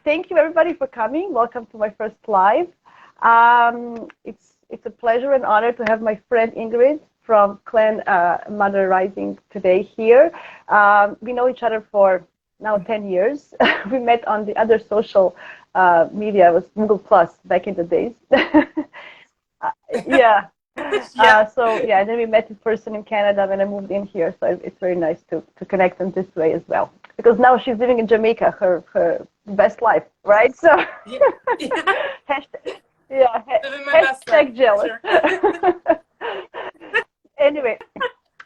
Thank you everybody for coming. Welcome to my first live. It's a pleasure and honor to have my friend Ingrid from Clan Mother Rising today here. We know each other for now 10 years. We met on the other social media. It was Google Plus back in the days. Yeah. And then we met in person in Canada when I moved in here. So it's very nice to connect in this way as well. Because now she's living in Jamaica, her best life, right? So hashtag jealous. Sure. Anyway,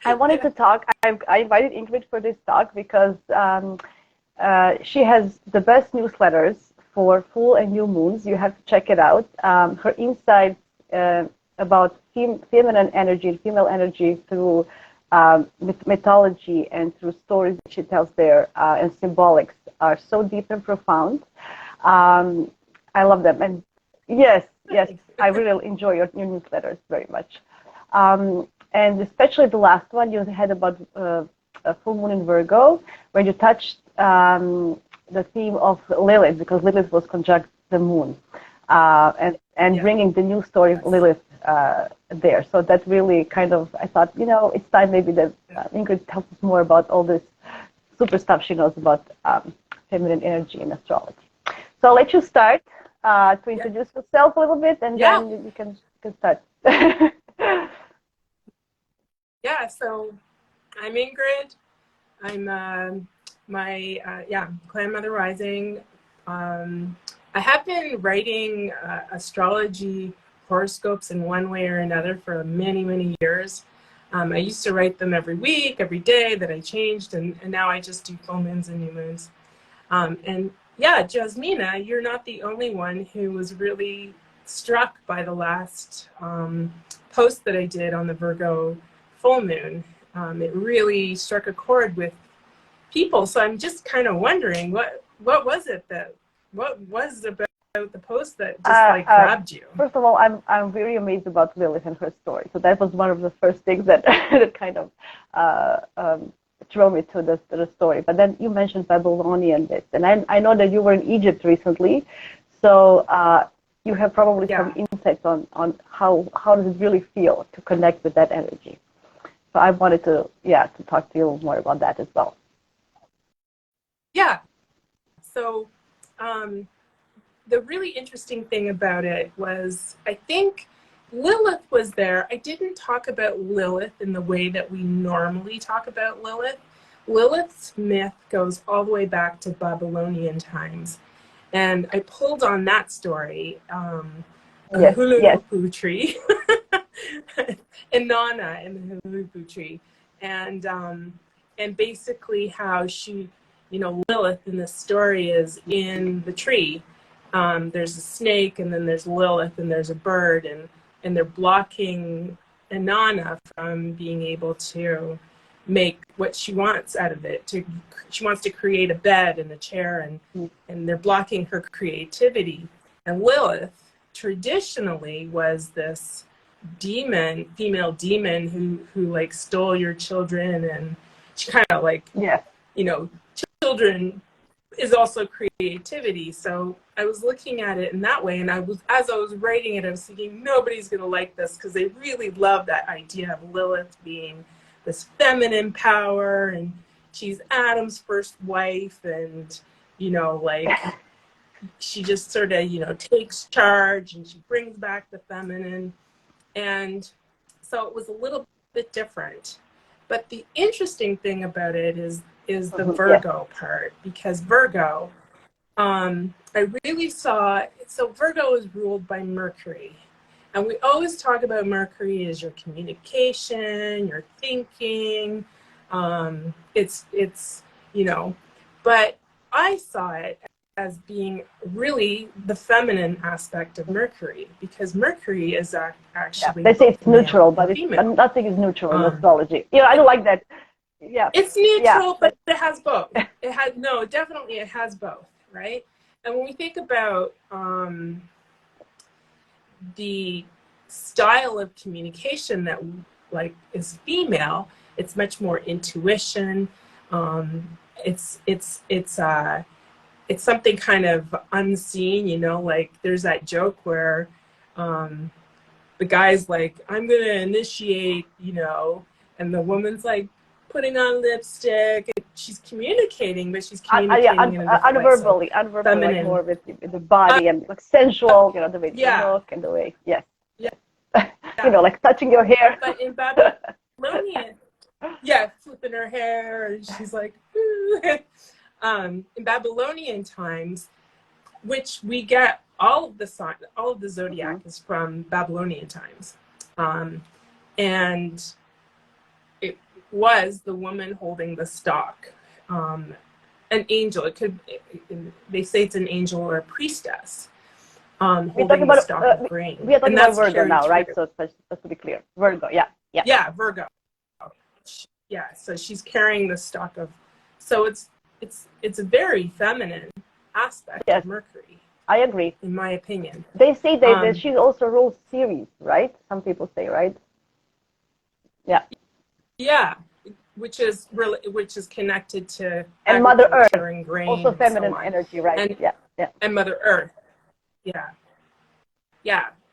I wanted to talk. I invited Ingrid for this talk because she has the best newsletters for full and new moons. You have to check it out. Her insights about feminine energy, female energy through mythology and through stories that she tells there and symbolics are so deep and profound. I love them. And yes, I really enjoy your newsletters very much. And especially the last one you had about a full moon in Virgo, where you touched the theme of Lilith, because Lilith was conjunct the moon, and bringing the new story of Lilith there. So that really kind of, I thought, it's time maybe that Ingrid tells us more about all this super stuff she knows about feminine energy and astrology. So I'll let you start to introduce yourself a little bit, and then you can start. So I'm Ingrid. I'm Clan Mother Rising. I have been writing astrology horoscopes in one way or another for many, many years. I used to write them every week, every day, that I changed, and now I just do full moons and new moons. Jasmina, you're not the only one who was really struck by the last post that I did on the Virgo full moon. It really struck a chord with people. So I'm just kind of wondering, what was about the post that just grabbed you? First of all, I'm very amazed about Lilith and her story. So that was one of the first things that that kind of drew me to the story. But then you mentioned Babylonian bits, and I know that you were in Egypt recently, so you have probably some insights on how does it really feel to connect with that energy. So I wanted to talk to you more about that as well. Yeah. So the really interesting thing about it was, I think Lilith was there. I didn't talk about Lilith in the way that we normally talk about Lilith. Lilith's myth goes all the way back to Babylonian times. And I pulled on that story, the Hulu tree, Inanna and the Hulu tree. And basically how she, Lilith in the story is in the tree. There's a snake, and then there's Lilith, and there's a bird, and they're blocking Inanna from being able to make what she wants out of it. She wants to create a bed and a chair, and they're blocking her creativity. And Lilith traditionally was this demon, female demon who like stole your children, and she kind of like, children is also creativity. So I was looking at it in that way, and as I was writing it, I was thinking nobody's gonna like this, because they really love that idea of Lilith being this feminine power, and she's Adam's first wife, and she just sort of takes charge, and she brings back the feminine. And so it was a little bit different. But the interesting thing about it is the Virgo part, because Virgo, I really saw, so Virgo is ruled by Mercury. And we always talk about Mercury as your communication, your thinking, but I saw it as being really the feminine aspect of Mercury, because Mercury is actually... They say it's neutral, but nothing is neutral in astrology. I don't like that. Yeah, it's neutral, but it has both. It has both, right? And when we think about the style of communication that is female, it's much more intuition. it's something kind of unseen, you know, like there's that joke where the guy's like, I'm going to initiate, you know, and the woman's like putting on lipstick. And she's communicating, but she's communicating in a different unverbally, way. So unverbally, feminine. like more with the body and like sensual, you know, the way you Yeah. look and the way, yes. Yeah. You know, like touching your hair. But in Babylonian, yeah, flipping her hair, and she's like, in Babylonian times, which we get all of the zodiac is from Babylonian times, and it was the woman holding the stalk, an angel. They say it's an angel or a priestess. Holding the stalk of grain. We are talking about Virgo now, right? So just to be clear, Virgo, yeah. Yeah, Virgo. Yeah, so she's carrying the stalk of. So it's a very feminine aspect of Mercury. I agree. In my opinion, they say that she also rules Ceres, right? Some people say, right? Yeah. Yeah, which is connected to and Mother Earth, and grain, also feminine so energy, right? And, yeah. And Mother Earth. Yeah.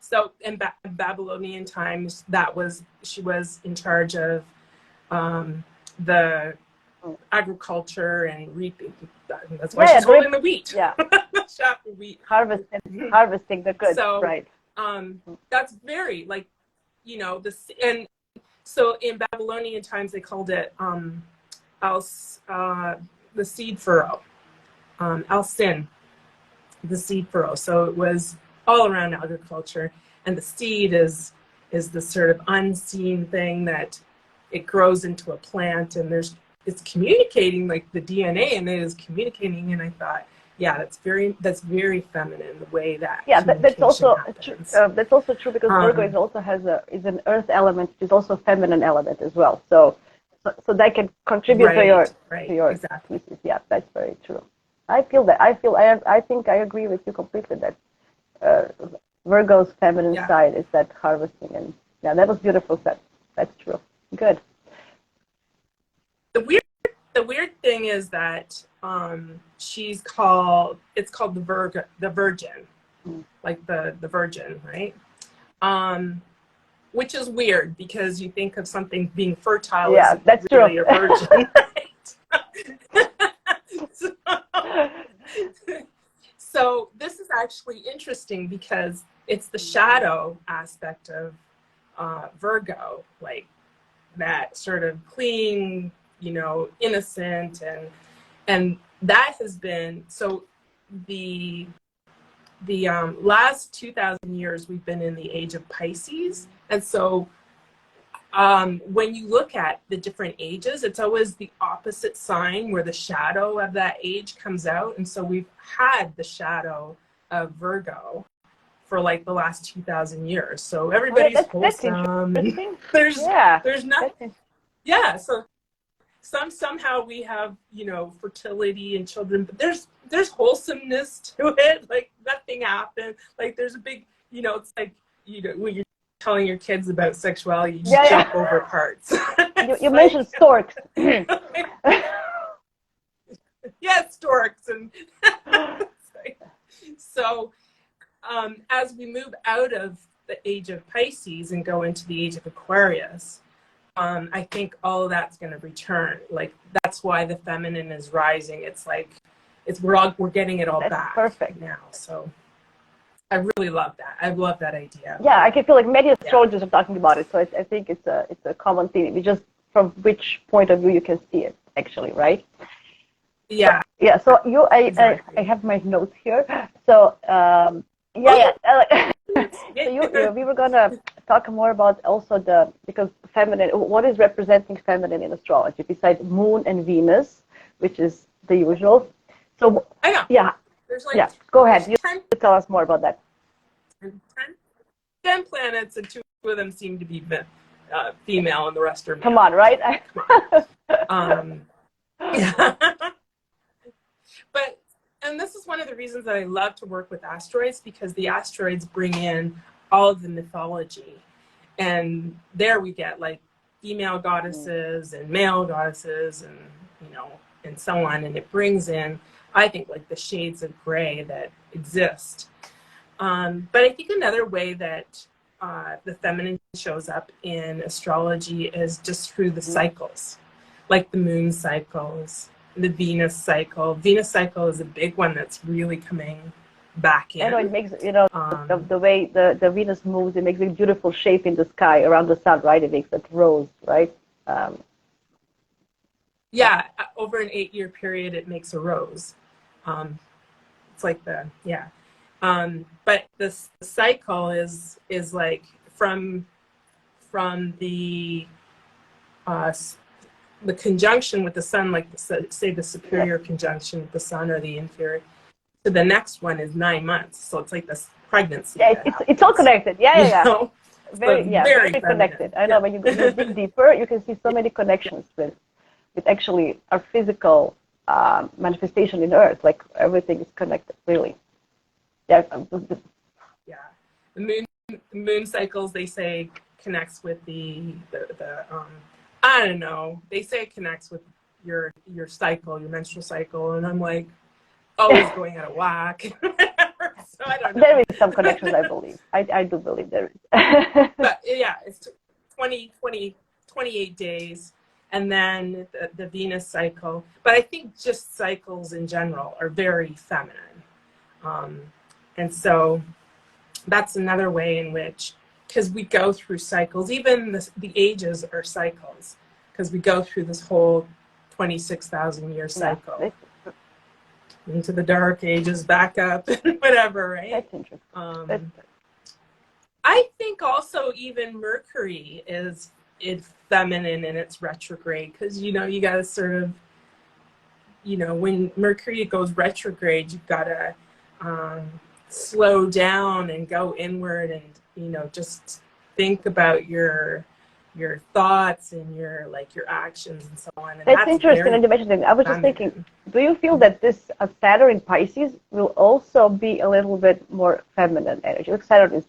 So in Babylonian times, she was in charge of the agriculture and reaping. That's why she's holding the wheat. Yeah. Shop the wheat. Harvesting the goods. So, right. That's very like, you know, and so in Babylonian times they called it the seed furrow. Alcin, the seed furrow. So it was all around agriculture, and the seed is the sort of unseen thing that it grows into a plant, and it's communicating, like the DNA and it is communicating. And I thought, yeah, that's very feminine, the way that that's also true because Virgo is an earth element, which is also a feminine element as well. So that can contribute to your exactly. pieces. Yeah, that's very true. I feel that. I think I agree with you completely that Virgo's feminine side is that harvesting, and that was beautiful. That's true. Good. The weird thing is that it's called the Virgin, like the Virgin, right? Which is weird because you think of something being fertile. Yeah, that's really true. A virgin, right? So this is actually interesting because it's the shadow aspect of Virgo, like that sort of clean, you know, innocent, and that has been so. The last 2,000 years we've been in the age of Pisces, and so when you look at the different ages, it's always the opposite sign where the shadow of that age comes out. And so we've had the shadow of Virgo for like the last 2,000 years. So everybody's wholesome. There's nothing. Yeah. So somehow we have, you know, fertility and children, but there's wholesomeness to it. Like nothing happened. Like there's a big, you know, it's like, you know, when you're telling your kids about sexuality, you just jump over parts. You mentioned storks. Storks. And so as we move out of the age of Pisces and go into the age of Aquarius, I think all of that's going to return. Like that's why the feminine is rising. It's like we're getting it all back. Perfect now. So I really love that. I love that idea. Yeah, I can feel like many astrologers are talking about it. So I think it's a common theme. It's just from which point of view you can see it, actually, right? Yeah. So I have my notes here. So So we were gonna talk more about also because feminine. What is representing feminine in astrology besides Moon and Venus, which is the usual. So go ahead. You tell us more about that. 10 planets, and 2 of them seem to be female, and the rest are male. Come on, right? And this is one of the reasons that I love to work with asteroids, because the asteroids bring in all of the mythology, and there we get like female goddesses and male goddesses, and you know, and so on, and it brings in I think, like the shades of gray that exist. But I think another way that the feminine shows up in astrology is just through the cycles, like the moon cycles, the Venus cycle. Venus cycle is a big one that's really coming back in. I know it makes, the way the Venus moves, it makes a beautiful shape in the sky around the sun, right? It makes that rose, right? Yeah, over an 8-year period, it makes a rose. It's like but the cycle is like from the conjunction with the sun, like say the superior conjunction with the sun or the inferior. So the next one is 9 months. So it's like this pregnancy. Yeah, it's all connected. Yeah. Know? Very connected. I know when you dig deeper, you can see so many connections with actually our physical manifestation in Earth. Like everything is connected, really. Yeah. Yeah. The moon cycles, they say, connects with the I don't know. They say it connects with your cycle, your menstrual cycle, and I'm like, always going out of whack. So I don't know. There is some connections, I believe. I do believe there is. But yeah, it's 28 days, and then the Venus cycle. But I think just cycles in general are very feminine. And so that's another way in which, because we go through cycles, even the ages are cycles, because we go through this whole 26,000-year cycle. Yeah. Into the dark ages, back up, whatever, right? That's interesting. I think also even Mercury is feminine in its retrograde, because, you got to sort of, when Mercury goes retrograde, you've got to slow down and go inward and, just think about your thoughts and your actions and so on. And that's interesting and you mentioned it. I was just thinking, do you feel that this Saturn in Pisces will also be a little bit more feminine energy? Like Saturn is,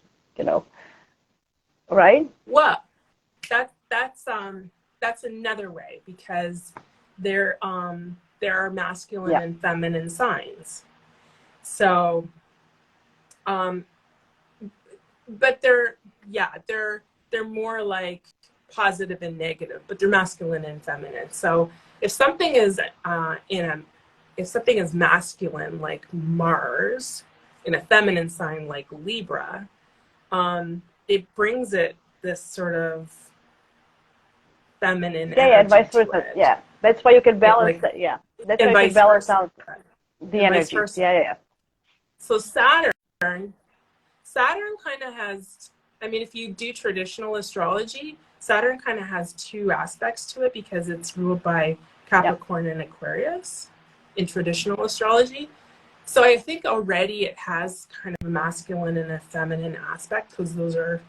right? Well, that's another way, because there are masculine and feminine signs. So, but they're more like positive and negative, but they're masculine and feminine. So if something is masculine, like Mars, in a feminine sign like Libra, it brings it this sort of feminine energy. And vice versa. Yeah, that's why you can balance it. Yeah, that's why you can balance out the energy. Yeah. So Saturn kind of has, if you do traditional astrology, Saturn kind of has two aspects to it, because it's ruled by Capricorn and Aquarius in traditional astrology. So I think already it has kind of a masculine and a feminine aspect, because those are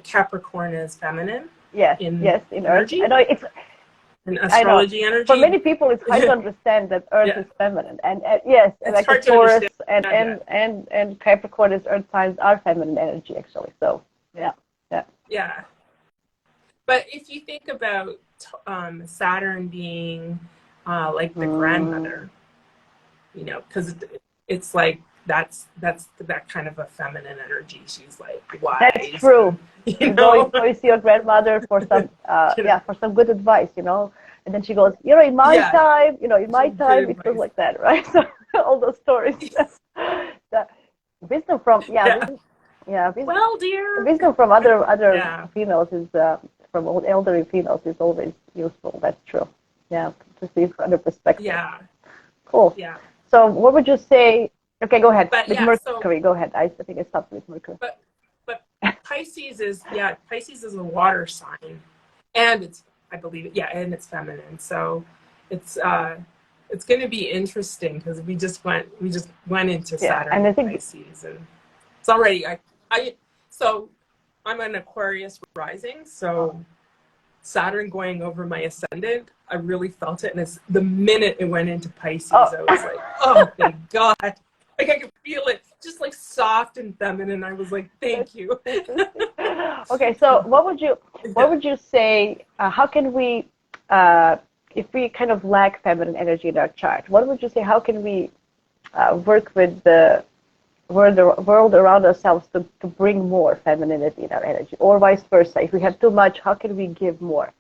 Capricorn is feminine. Yes, in energy. Earth. I know it's in astrology energy. For many people, it's hard to understand that Earth is feminine, and yes, it's like hard Taurus and Capricorn as Earth signs are feminine energy, actually. So yeah. But if you think about Saturn being like the grandmother, because it's like that's that kind of a feminine energy. She's like wise. That's true. You see your grandmother for some for some good advice, and then she goes, in my time, in my time it was like that, right? So all those stories. The wisdom from well, dear. Wisdom from other females is from elderly females is always useful. That's true. Yeah, to see other perspectives. Yeah. Cool. Yeah. So what would you say? Okay, go ahead. But, Mercury, go ahead. I think I stopped with Mercury. But Pisces is a water sign, and I believe and it's feminine. So it's going to be interesting, because we just went into Saturn and Pisces, and it's already so I'm an Aquarius rising, so Saturn going over my ascendant, I really felt it, and it's the minute it went into Pisces, I was like, oh thank God. Like I could feel it, just like soft and feminine. I was like, "Thank you." Okay, so what would you say? How can we if we kind of lack feminine energy in our chart, what would you say? How can we work with the world around ourselves to bring more femininity in our energy, or vice versa? If we have too much, how can we give more?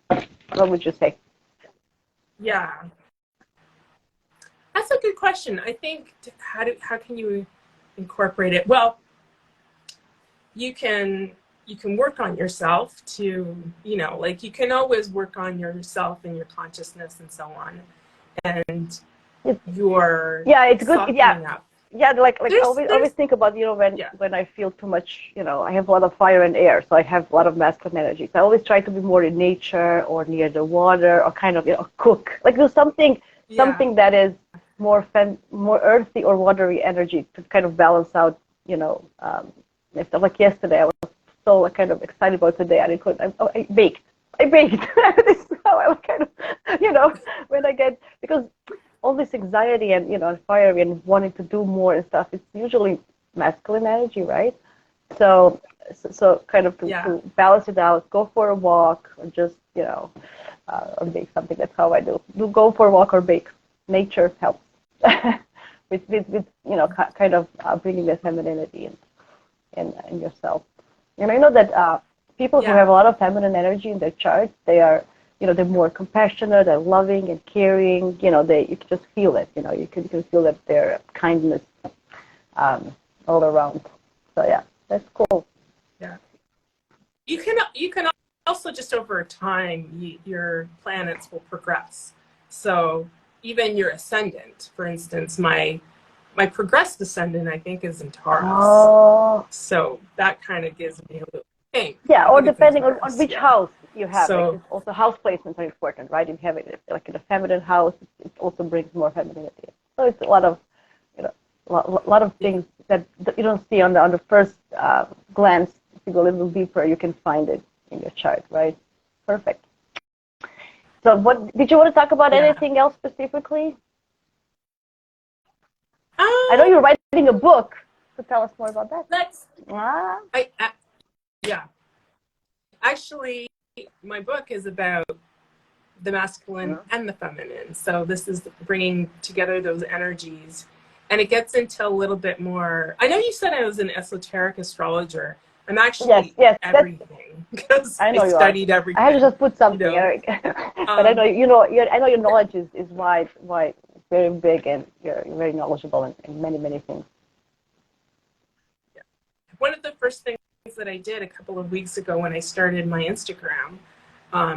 What would you say? Yeah, that's a good question. I think how can you incorporate it? Well, you can work on yourself to, like you can always work on yourself and your consciousness and so on, and your it's good. softening up. Yeah, like I always think about, when I feel too much, I have a lot of fire and air, so I have a lot of masculine energy. So I always try to be more in nature or near the water, or kind of, cook, like do something that is more earthy or watery energy to kind of balance out, like yesterday, I was so kind of excited about today. I baked. This is how I kind of, when I get, because all this anxiety and, fire and wanting to do more and stuff, it's usually masculine energy, right? So kind of to balance it out, go for a walk, or just, or bake something. That's how I do. Go for a walk or bake. Nature helps with kind of bringing the femininity in yourself. And I know that people who have a lot of feminine energy in their chart, they are, they're more compassionate, they're loving and caring. You can just feel it. You can feel that their kindness all around. So yeah, that's cool. Yeah, you can also just over time, your planets will progress. So even your ascendant, for instance, my progressed ascendant, I think, is in Taurus. Oh. So that kind of gives me a little thing. Yeah, or depending on which house you have. So, like, also house placements are important, right? If you have it like in a feminine house, it also brings more femininity. So it's a lot of, lot of things that you don't see on the first glance. If you go a little deeper, you can find it in your chart, right? Perfect. So what did you want to talk about? Anything else specifically? I know you're writing a book. So tell us more about that. Actually, my book is about the masculine and the feminine. So this is bringing together those energies, and it gets into a little bit more. I know you said I was an esoteric astrologer. I'm actually everything, because I studied everything. I had to just put something, Eric. But I know I know your knowledge is wide, very big, and you're very knowledgeable in many things. Yeah. One of the first things that I did a couple of weeks ago when I started my Instagram,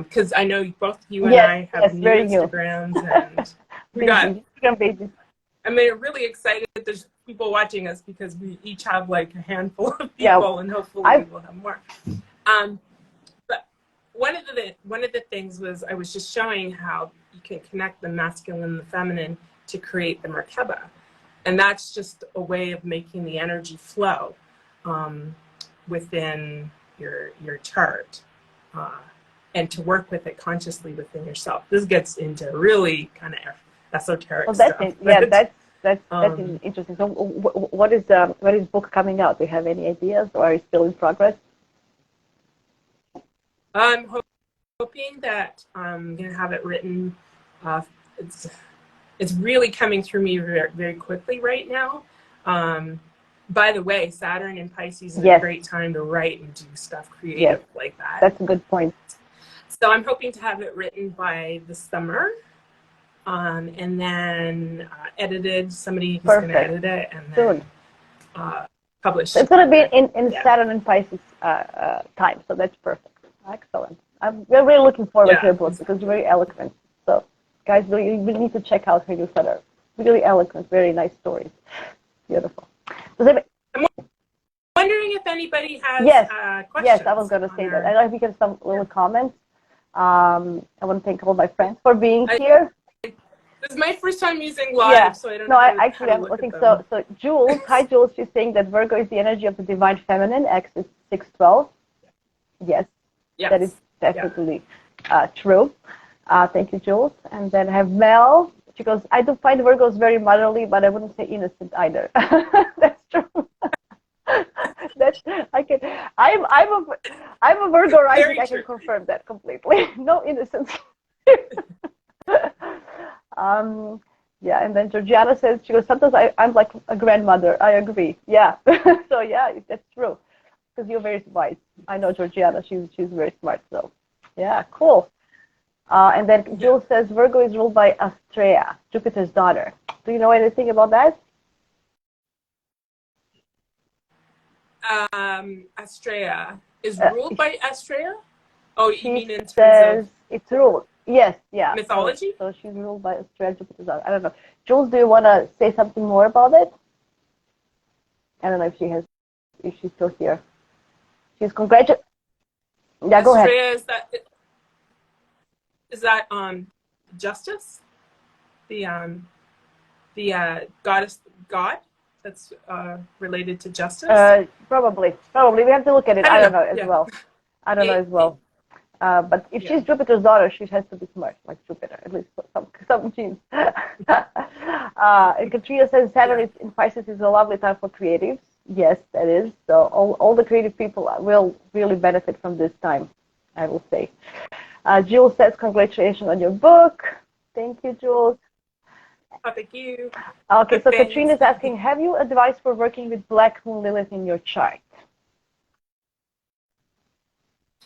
because I know both you and I have new Instagrams, and we got Instagram pages. I'm really excited that there's people watching us, because we each have like a handful of people, and hopefully we will have more. But one of the things was I was just showing how you can connect the masculine and the feminine to create the Merkaba, and that's just a way of making the energy flow within your chart, and to work with it consciously within yourself. This gets into really kind of esoteric stuff. That's interesting. So what is book coming out? Do you have any ideas, or are you still in progress? I'm hoping that I'm going to have it written. It's really coming through me very, very quickly right now. By the way, Saturn in Pisces is a great time to write and do stuff creative like that. That's a good point. So I'm hoping to have it written by the summer, and then edited. Somebody who's going to edit it, and then published. So it's going to be in Saturn and Pisces time, so that's perfect. Excellent. We're really looking forward to your book, because you're very eloquent. So, guys, you really need to check out her newsletter. Really eloquent, very nice stories. Beautiful. I'm wondering if anybody has questions. Yes, I was going to say that. I know if we get some little comments. I want to thank all my friends for being here. This is my first time using live, so I don't know. I think so. So Jules, hi Jules, she's saying that Virgo is the energy of the divine feminine. X is 612. Yes. That is definitely true. Thank you, Jules. And then I have Mel. She goes, I do find Virgos very motherly, but I wouldn't say innocent either. That's true. I'm a Virgo rising. I can confirm that completely. No innocence. Yeah, and then Georgiana says, she goes, sometimes I'm like a grandmother. I agree. Yeah. So yeah, that's true. Because you're very wise. I know Georgiana. She's very smart. So yeah, cool. And then Jules says Virgo is ruled by Astrea, Jupiter's daughter. Do you know anything about that? Astrea is ruled by Astrea? Oh, you mean in terms says of it's ruled. Yes, yeah. mythology? So she's ruled by Astrea, Jupiter's daughter. I don't know. Jules, do you want to say something more about it? I don't know if she's still here. She's congratulating. Yeah, go ahead. Astrea, is that justice? The goddess god that's related to justice? Probably. We have to look at it. I don't know as well. I don't know as well. But if she's Jupiter's daughter, she has to be smart, like Jupiter, at least some genes. And Katrina says Saturn in Pisces is a lovely time for creatives. Yes, that is. So all the creative people will really benefit from this time, I will say. Jules says congratulations on your book. Thank you, Jules. Oh, thank you. Okay, so Katrina is asking, have you advice for working with Black Moon Lilith in your chart?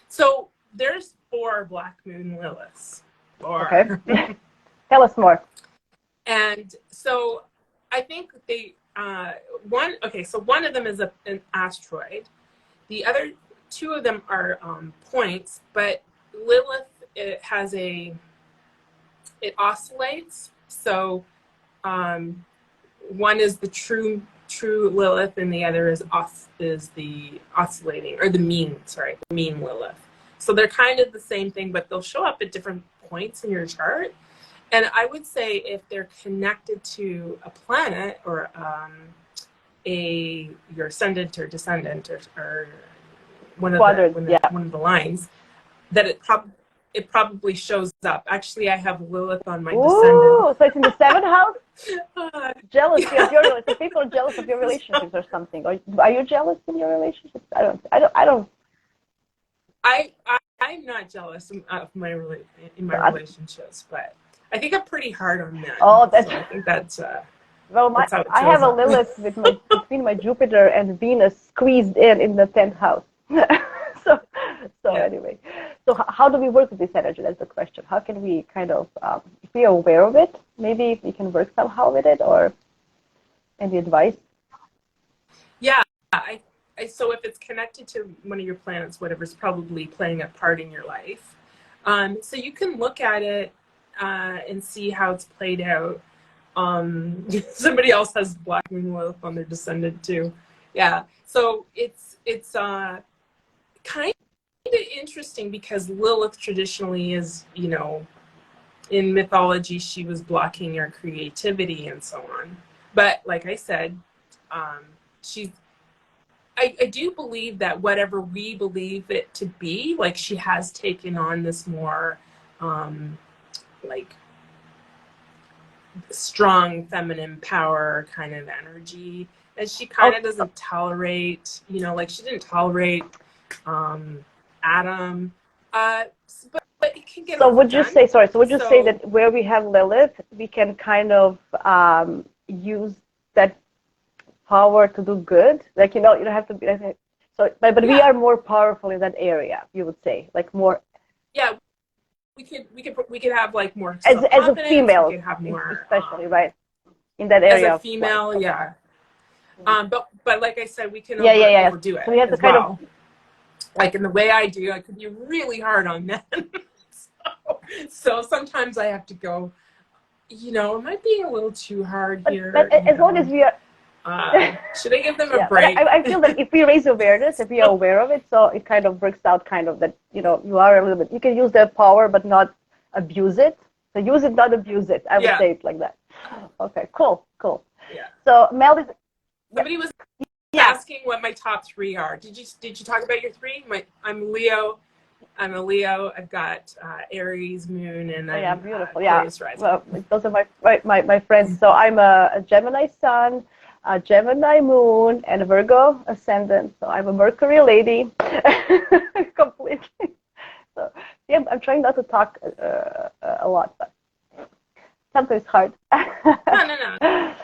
So there's 4 Black Moon Liliths. Okay. Tell us more. And so I think one of them is an asteroid. The other 2 of them are points, but Lilith, it oscillates. So one is the true Lilith, and the other is the oscillating, or the mean Lilith. So they're kind of the same thing, but they'll show up at different points in your chart. And I would say if they're connected to a planet or your ascendant or descendant or one of the lines, that it probably shows up. Actually, I have Lilith on my descendant. So it's in the 7th house? Jealousy of your relationship. People are jealous of your relationships or something. Are you jealous in your relationships? I don't. I'm not jealous of my relationships, but I think I'm pretty hard on men. Oh, that's. So I think that's. Well, I have a Lilith between my Jupiter and Venus squeezed in the 10th house. So anyway, so how do we work with this energy? That's the question. How can we kind of, if we are aware of it, maybe if we can work somehow with it, or any advice? Yeah, so if it's connected to one of your planets, whatever's probably playing a part in your life, so you can look at it and see how it's played out. Somebody else has Black Moon Lilith on their descendant too. Yeah, so it's kind of interesting because Lilith traditionally is, in mythology, she was blocking your creativity and so on. But like I said, I do believe that whatever we believe it to be, like she has taken on this more like strong feminine power kind of energy, and she kind of doesn't tolerate, like she didn't tolerate Adam, but it can get. So would you say that where we have Lilith, we can kind of use that power to do good? Like, you don't have to be. So, but we are more powerful in that area. You would say, like more. Yeah, we could have like more as a female, we could have more, especially right in that area. As a female, yeah. But like I said, we can overdo it. So we have to kind of. Like in the way I do, I could be really hard on men. So sometimes I have to go, am I being a little too hard here? But as long as we are... should I give them a break? I feel that if we raise awareness, if we are aware of it, so it kind of works out kind of that, you are a little bit... You can use that power, but not abuse it. So use it, not abuse it. I would say it like that. Okay, cool. Yeah. So Mel is... Somebody was... asking what my top 3 are. Did you talk about your 3? I'm a Leo. I've got Aries moon, and I'm beautiful. Aquarius rising. Well, those are my friends. So I'm a Gemini sun, a Gemini moon, and a Virgo ascendant. So I'm a Mercury lady, completely. So yeah, I'm trying not to talk a lot, but Sometimes hard. No.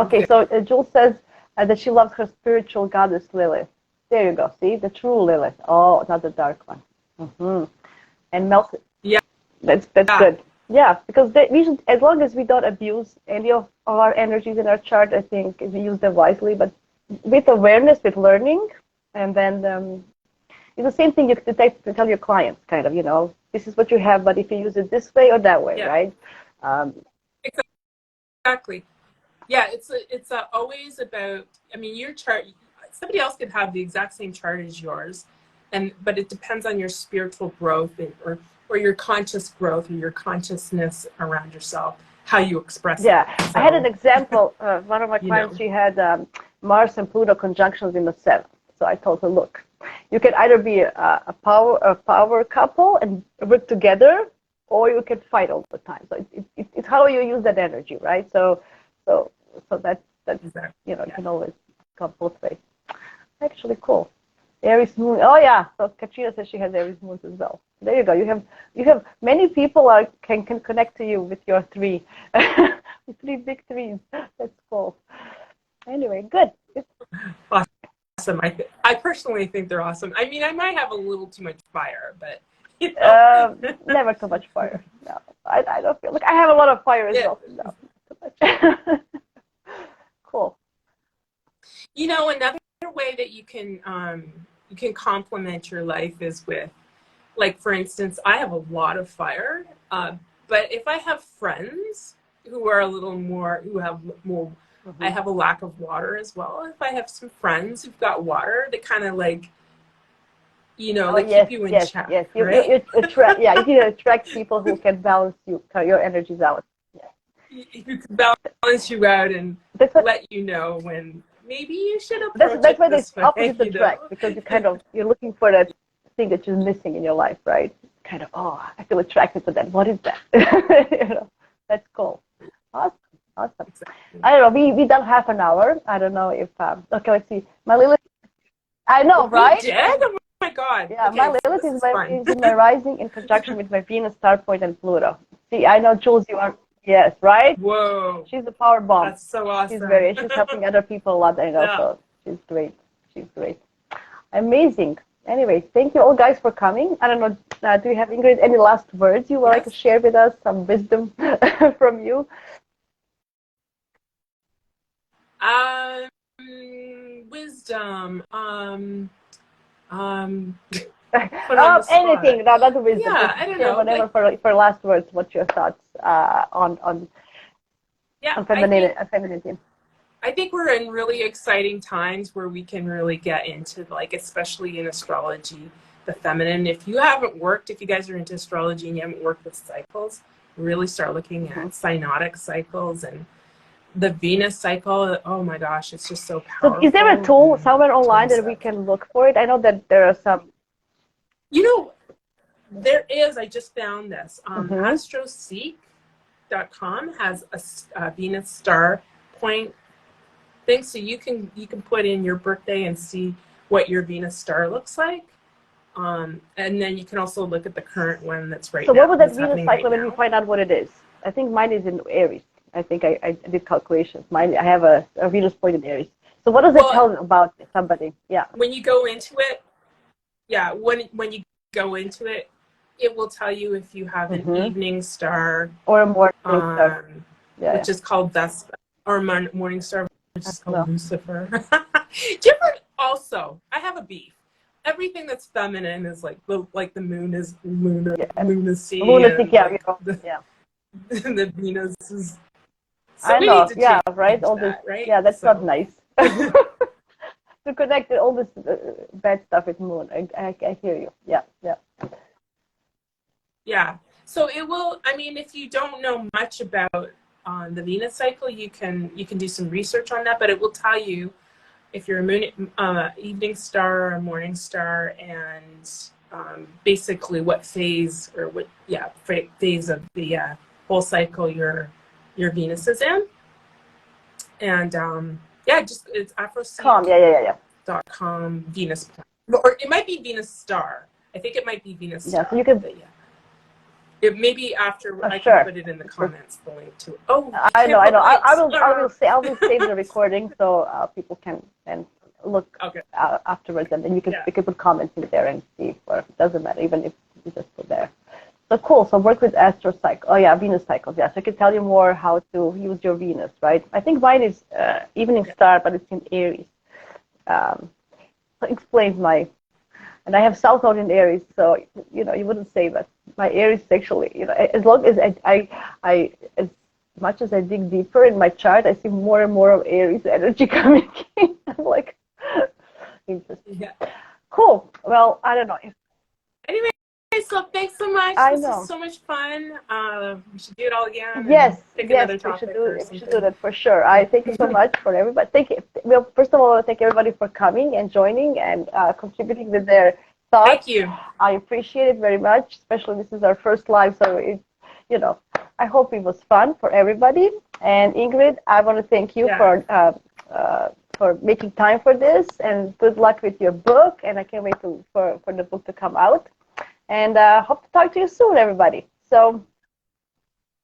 Okay, so Jules says that she loves her spiritual goddess Lilith. There you go. See, the true Lilith. Oh, not the dark one. And Mel. Yeah. That's good. Yeah, because we should, as long as we don't abuse any of our energies in our chart, I think we use them wisely. But with awareness, with learning, and then it's the same thing you to tell your clients, kind of, this is what you have, but if you use it this way or that way, right? Exactly. Yeah, it's always about, I mean, your chart, somebody else could have the exact same chart as yours, but it depends on your spiritual growth or your conscious growth or your consciousness around yourself, how you express it. Yeah, So, I had an example. One of my clients, she had Mars and Pluto conjunctions in the 7th. So I told her, look, you can either be a power couple and work together, or you can fight all the time. So it's how you use that energy, right? So that's exactly. You can always go both ways. Actually, cool. Aries moon. Oh yeah. So Katrina says she has Aries moons as well. There you go. You have many people can connect to you with your 3, with 3 big 3s. That's cool. Anyway, good. Awesome. I personally think they're awesome. I mean, I might have a little too much fire, but never too much fire. No, I don't feel like I have a lot of fire as well. No, too much. Cool. Another way that you can complement your life is with, like, for instance, I have a lot of fire, but if I have friends who are a little more, who have more, I have a lack of water as well. If I have some friends who've got water, they kind of like, keep you in check. Yes, right? you can attract people who can balance your energies out. Who can balance you out and let you know when maybe you should approach that's why this they opposites attract, because you're looking for that thing that you're missing in your life, right? Kind of, I feel attracted to that. What is that? That's cool. Awesome. Exactly. I don't know. We done half an hour. I don't know if okay. Let's see. My Lilith. I know, right? We did? Oh my God. Yeah, okay, my Lilith is in my rising in conjunction with my Venus, star point, and Pluto. See, I know, Jules, you are. Yes, right? Whoa. She's a power bomb. That's so awesome. She's helping other people a lot, I know. Yeah. So she's great. Amazing. Anyway, thank you all guys for coming. I don't know, do you have, Ingrid, any last words you would like to share with us? Some wisdom from you? Wisdom. Anything, no, not wisdom. Yeah, I don't know. Whatever, like, for last words, what's your thoughts on femininity? I think we're in really exciting times where we can really get into, like, especially in astrology, the feminine. If you guys are into astrology and you haven't worked with cycles, really start looking at cynotic cycles and the Venus cycle. Oh my gosh, it's just so powerful. So is there a tool somewhere online that we can look for it? I know that there are some. There is. I just found this. Astroseek.com has a Venus star point thing, so you can put in your birthday and see what your Venus star looks like. And then you can also look at the current one that's right now. So what would that Venus cycle when we find out what it is? I think mine is in Aries. I think I did calculations. I have a Venus point in Aries. So what does it tell about somebody? Yeah. When you go into it, when you go into it, it will tell you if you have an evening star or a morning star, which is called Vespa, or morning star, which is called Lucifer. Different. Also, I have a beef. Everything that's feminine is like the moon is lunacy. Lunatic, The Venus is. So I know, right? All this, right? Yeah, that's not nice. To connect all this bad stuff with moon. I hear you. Yeah. Yeah. So it will. I mean, if you don't know much about the Venus cycle, you can do some research on that. But it will tell you if you're a moon, evening star or morning star, and basically what phase or phase of the whole cycle your Venus is in. And it's Afroseek.com Venus, or it might be Venus star. I think it might be Venus star. So you can. maybe after I sure. can put it in the comments, the link to it. Oh, I know. I will save the Okay. recording so people can then look afterwards, and then you can put comments in there and see. Or it doesn't matter, even if you just put there. So cool. So work with astro cycle. Oh yeah, Venus cycles. Yeah. So I can tell you more how to use your Venus, right? I think mine is evening star, but it's in Aries. So explains my. And I have South Node in Aries, so you wouldn't say, but my Aries sexually, as long as I as much as I dig deeper in my chart, I see more and more of Aries energy coming in. I'm like, interesting. Yeah. Cool. Well, I don't know. Anyway, so thanks so much. This was so much fun. We should do it all again. Yes, pick another topic we should do that for sure. I thank you so much for everybody. Thank you. Well, first of all, I want to thank everybody for coming and joining and contributing with their thoughts. Thank you. I appreciate it very much. Especially this is our first live, so it, I hope it was fun for everybody. And Ingrid, I want to thank you for making time for this, and good luck with your book. And I can't wait for the book to come out. And hope to talk to you soon, everybody. So,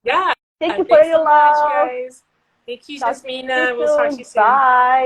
yeah. Thank you for your love. Much, guys. Thank you, Jasmina. We'll talk to you soon. Bye.